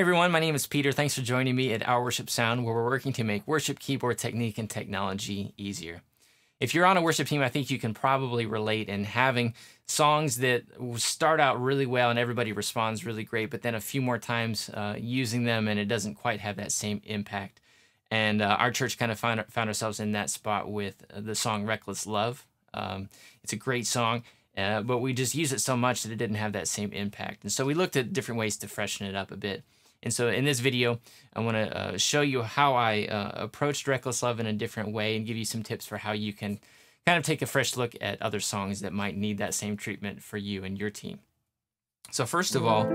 everyone, my name is Peter. Thanks for joining me at Our Worship Sound, where we're working to make worship keyboard technique and technology easier. If you're on a worship team, I think you can probably relate in having songs that start out really well and everybody responds really great, but then a few more times using them and it doesn't quite have that same impact. And our church kind of found ourselves in that spot with the song Reckless Love. It's a great song. But we just use it so much that it didn't have that same impact. And so we looked at different ways to freshen it up a bit. And so in this video, I want to show you how I approached Reckless Love in a different way and give you some tips for how you can kind of take a fresh look at other songs that might need that same treatment for you and your team. So first of all,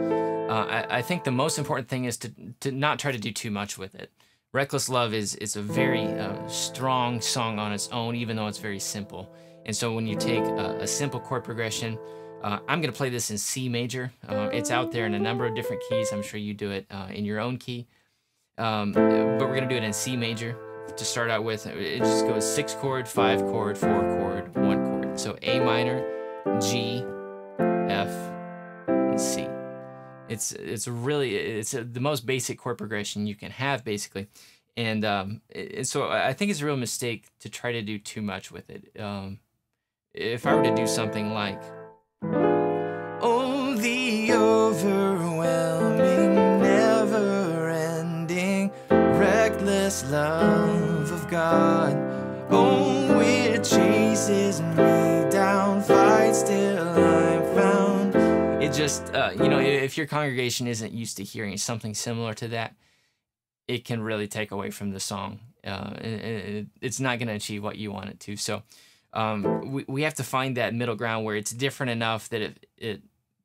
I think the most important thing is to not try to do too much with it. Reckless Love is a very strong song on its own, even though it's very simple. And so when you take a simple chord progression, I'm going to play this in C major. It's out there in a number of different keys. I'm sure you do it in your own key. But we're going to do it in C major to start out with. It just goes 6 chord, 5 chord, 4 chord, 1 chord. So A minor, G, F, and C. It's the most basic chord progression you can have, basically. And so I think it's a real mistake to try to do too much with it. If I were to do something like, oh, the overwhelming, never-ending, reckless love of God, oh, it chases me down, fights till I'm found. It just, if your congregation isn't used to hearing something similar to that, it can really take away from the song. It's not going to achieve what you want it to. So we have to find that middle ground where it's different enough that it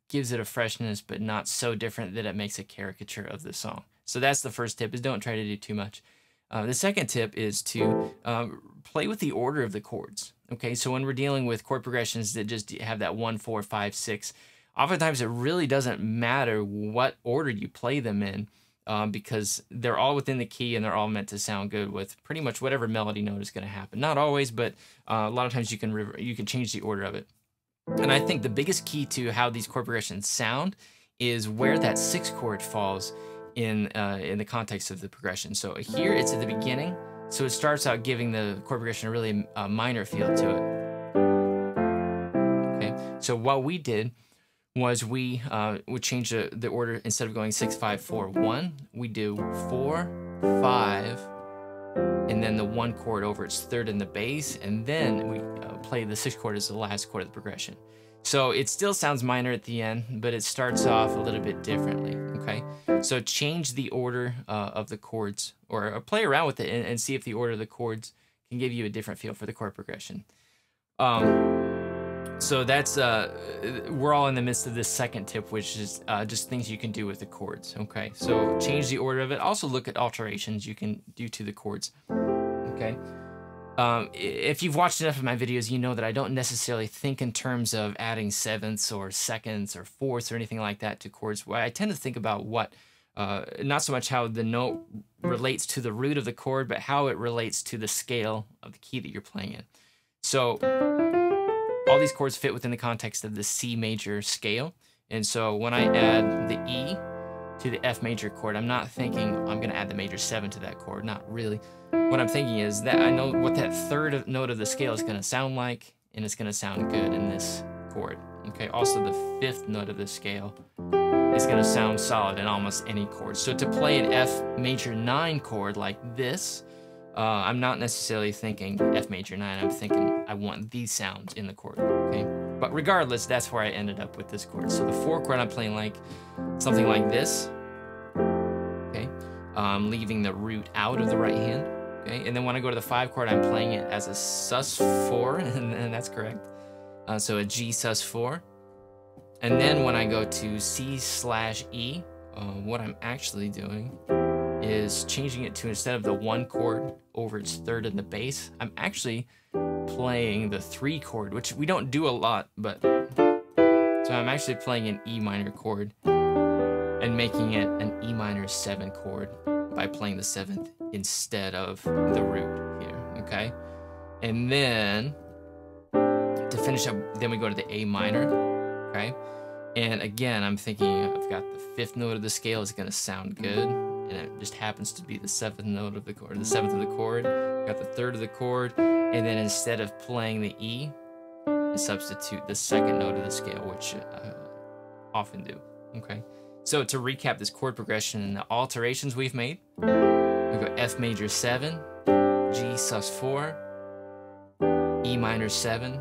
gives it a freshness, but not so different that it makes a caricature of the song. So that's the first tip, is don't try to do too much. The second tip is to play with the order of the chords. Okay, so when we're dealing with chord progressions that just have that 1, 4, 5, 6, oftentimes it really doesn't matter what order you play them in. Because they're all within the key and they're all meant to sound good with pretty much whatever melody note is going to happen. Not always, but a lot of times you can change the order of it. And I think the biggest key to how these chord progressions sound is where that 6 chord falls in the context of the progression. So here it's at the beginning, so it starts out giving the chord progression a really minor feel to it. Okay, so what we did was we would change the order. Instead of going 6, 5, 4, 1, we do 4, 5, and then the 1 chord over its third in the bass, and then we play the 6th chord as the last chord of the progression. So it still sounds minor at the end, but it starts off a little bit differently, okay? So change the order of the chords, or play around with it and see if the order of the chords can give you a different feel for the chord progression. So that's, we're all in the midst of this second tip, which is just things you can do with the chords, okay? So change the order of it. Also look at alterations you can do to the chords, okay? If you've watched enough of my videos, you know that I don't necessarily think in terms of adding sevenths or seconds or fourths or anything like that to chords. I tend to think about not so much how the note relates to the root of the chord, but how it relates to the scale of the key that you're playing in. So all these chords fit within the context of the C major scale. And so when I add the E to the F major chord, I'm not thinking I'm going to add the major 7 to that chord. Not really. What I'm thinking is that I know what that third note of the scale is going to sound like, and it's going to sound good in this chord. Okay. Also, the 5th note of the scale is going to sound solid in almost any chord. So to play an F major 9 chord like this, I'm not necessarily thinking F major 9. I'm thinking I want these sounds in the chord, okay? But regardless, that's where I ended up with this chord. So the 4 chord, I'm playing like something like this, okay? Leaving the root out of the right hand, okay? And then when I go to the 5 chord, I'm playing it as a sus4, and that's correct. So a G sus4. And then when I go to C/E, what I'm actually doing is changing it to, instead of the 1 chord over its third in the bass, I'm actually playing the 3 chord, which we don't do a lot, but so I'm actually playing an E minor chord and making it an E minor 7 chord by playing the 7th instead of the root here, okay? And then to finish up, then we go to the A minor, okay? And again, I'm thinking I've got the 5th note of the scale is going to sound good, and it just happens to be the 7th note of the chord, the 7th of the chord. Got the 3rd of the chord, and then instead of playing the E, I substitute the 2nd note of the scale, which I often do. Okay, so to recap this chord progression and the alterations we've made, we go F major 7, G sus4, E minor 7,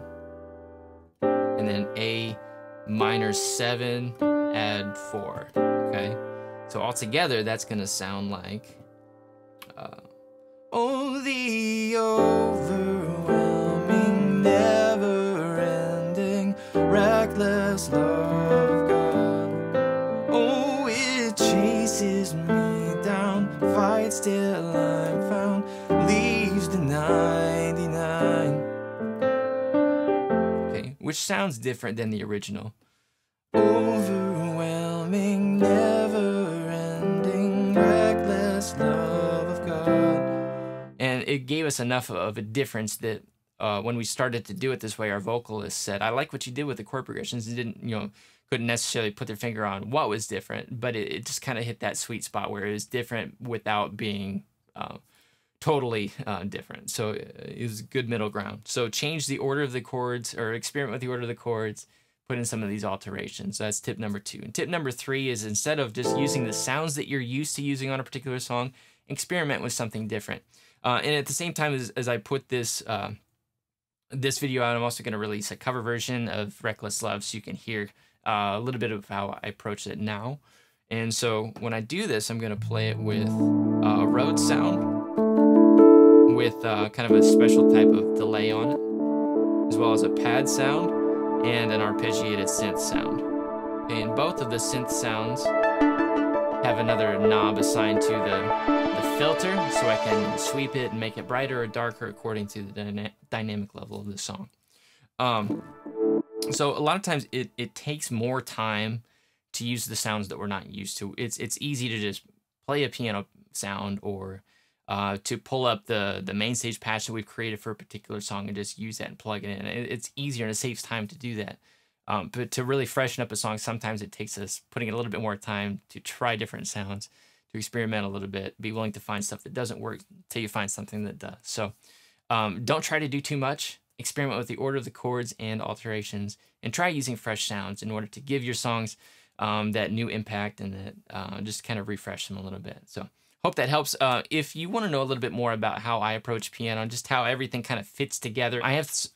and then A minor 7, add 4. Okay, so altogether that's gonna sound like oh, the overwhelming, never-ending, reckless love of God. Oh, it chases me down, fights till I'm found, leaves the 99. Okay, which sounds different than the original. Overwhelming, never-ending, reckless love of God. And it gave us enough of a difference that when we started to do it this way, our vocalist said, I like what you did with the chord progressions. It didn't, couldn't necessarily put their finger on what was different, but it just kind of hit that sweet spot where it was different without being totally different. So it was a good middle ground. So change the order of the chords, or experiment with the order of the chords, put in some of these alterations. That's tip number 2. And tip number 3 is, instead of just using the sounds that you're used to using on a particular song, experiment with something different. And at the same time as I put this this video out, I'm also going to release a cover version of Reckless Love, so you can hear a little bit of how I approach it now. And so when I do this, I'm going to play it with a Rhodes sound with kind of a special type of delay on it, as well as a pad sound and an arpeggiated synth sound. Okay, and both of the synth sounds have another knob assigned to the filter, so I can sweep it and make it brighter or darker according to the dynamic level of the song. So a lot of times it takes more time to use the sounds that we're not used to. It's easy to just play a piano sound, or to pull up the main stage patch that we've created for a particular song and just use that and plug it in. It's easier and it saves time to do that. But to really freshen up a song, sometimes it takes us putting in a little bit more time to try different sounds, to experiment a little bit, be willing to find stuff that doesn't work till you find something that does. So don't try to do too much. Experiment with the order of the chords and alterations, and try using fresh sounds in order to give your songs that new impact, and that just kind of refresh them a little bit. So hope that helps. If you want to know a little bit more about how I approach piano, just how everything kind of fits together, I have 3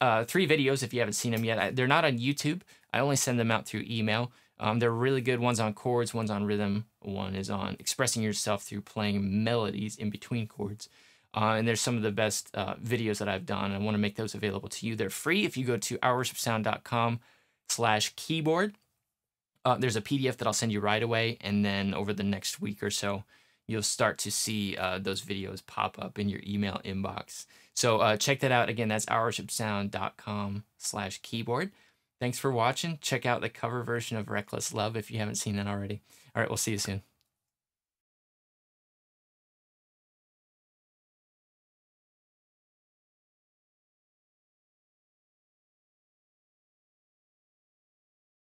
videos if you haven't seen them yet. They're not on YouTube. I only send them out through email. They're really good. One's on chords, one's on rhythm, one is on expressing yourself through playing melodies in between chords. And there's some of the best videos that I've done. I want to make those available to you. They're free if you go to ourworshipsound.com/keyboard. There's a PDF that I'll send you right away, and then over the next week or so, you'll start to see those videos pop up in your email inbox. So check that out. Again, that's ourworshipsound.com/keyboard. Thanks for watching. Check out the cover version of Reckless Love if you haven't seen that already. All right, we'll see you soon.